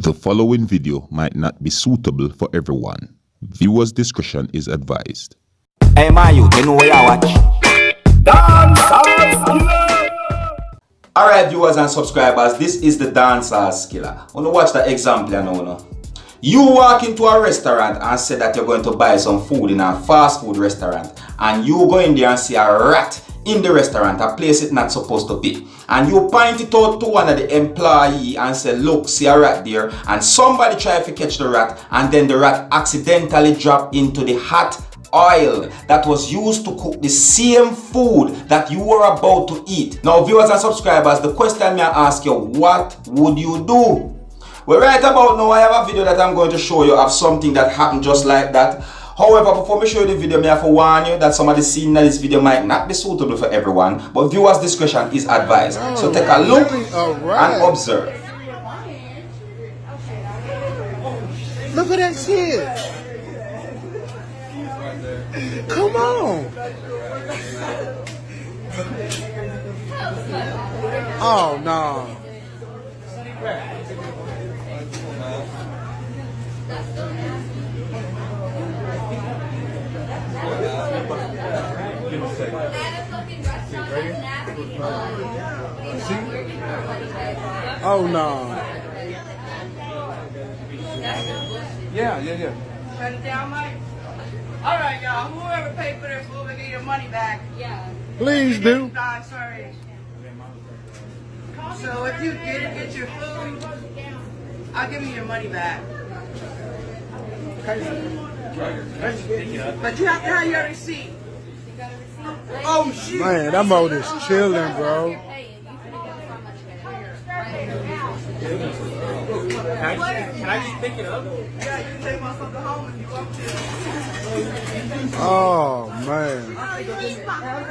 The following video might not be suitable for everyone. Viewers' discretion is advised. Hey man, you know what I watch? Alright viewers and subscribers, this is the seriousskilla. Wanna watch the example now. You walk into a restaurant and say that you're going to buy some food in a fast food restaurant, and you go in there and see a rat in the restaurant, a place it's not supposed to be, and you point it out to one of the employee and say, look, see a rat there, and somebody try to catch the rat, and then the rat accidentally drop into the hot oil that was used to cook the same food that you were about to eat. Now viewers and subscribers, the question may I ask you, what would you do? Well, right about now I have a video that I'm going to show you of something that happened just like that. However, before I show you the video, I have to warn you that some of the scenes in this video might not be suitable for everyone, but viewers' discretion is advised. So take a look and observe. Look at that shit. Come on. Oh no. Oh no. Yeah. Shut it down, Mike. All right, y'all. Whoever paid for their food, we get your money back. Yeah. Please do. Sorry. So if you didn't get your food, I'll give you your money back. But you have to have your receipt. Oh shit! Man, that mode is chilling, bro. Can I just pick it up? Yeah, you can take my stuff home if you want to. Oh man.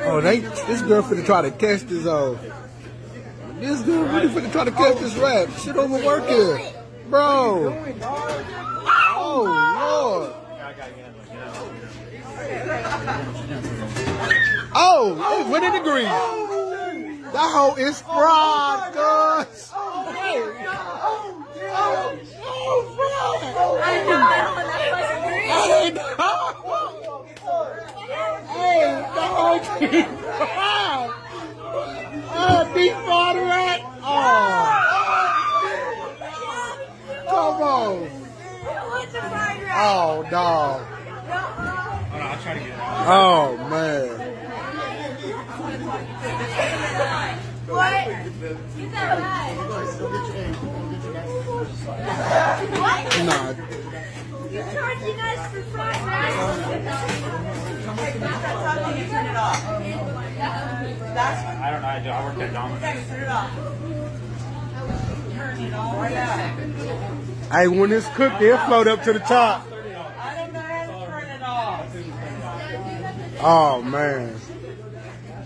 Oh, this girl finna try to catch this old. This girl really finna try to catch this rat. Shit overwork here, bro. Oh Lord. Oh, it went in the grease. That hoe is fried, cuz. Deep fried rat. Oh. Come on. Oh, dog. I'll try to get it out. Oh, man. What? Nah. You're charging us for fried rice. Turn it off. I don't know. I work at Domino's. Turn it off. Turn it off. Yeah. Hey, when it's cooked, they'll float up to the top. I don't know how to turn it off. Oh, man.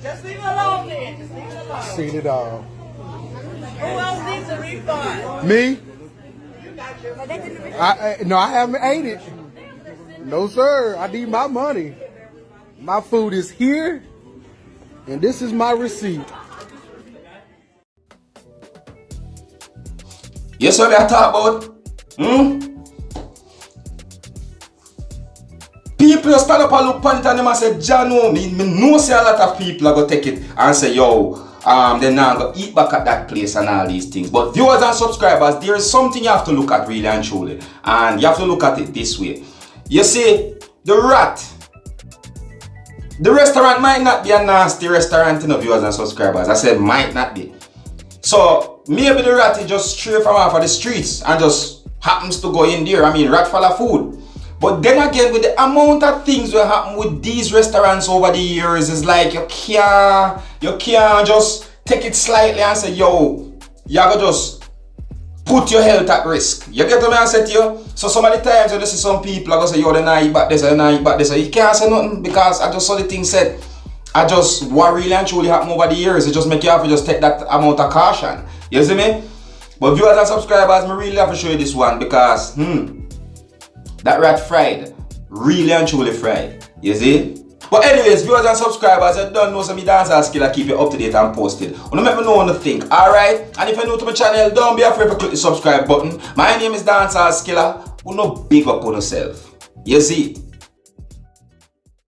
Just leave it alone then. Just leave it alone. Seen it all. Who else needs a refund? Me? No, I haven't ate it. No, sir. I need my money. My food is here, and this is my receipt. Yes, what I talk about? People just stand up and look on it and them and say, Jano, me know say a lot of people are going to take it and say, yo, they're not going to eat back at that place and all these things. But viewers and subscribers, there is something you have to look at really and truly. And you have to look at it this way. You see, the rat, the restaurant might not be a nasty restaurant, you know, viewers and subscribers. I said might not be. So maybe the rat is just straight from off of the streets and just happens to go in there. I mean, rat full of food. But then again, with the amount of things that happen with these restaurants over the years, it's like you can't just take it slightly and say, yo, you gotta just put your health at risk. You get what I say to you? So some of the times when you see some people are gonna say, yo, they not eat back this, they not eat back this. You can't say nothing because I just saw the thing said. I just what really and truly happen over the years. It just make you have to just take that amount of caution. You see me? But viewers and subscribers, I really have to show you this one because that rat fried, really and truly fried. You see? But anyways, viewers and subscribers, you don't know some seriousskilla keep you up to date and posted. Wanna make me know what you think, alright? And if you're new to my channel, don't be afraid to click the subscribe button. My name is seriousskilla. You know, big up on yourself. You see?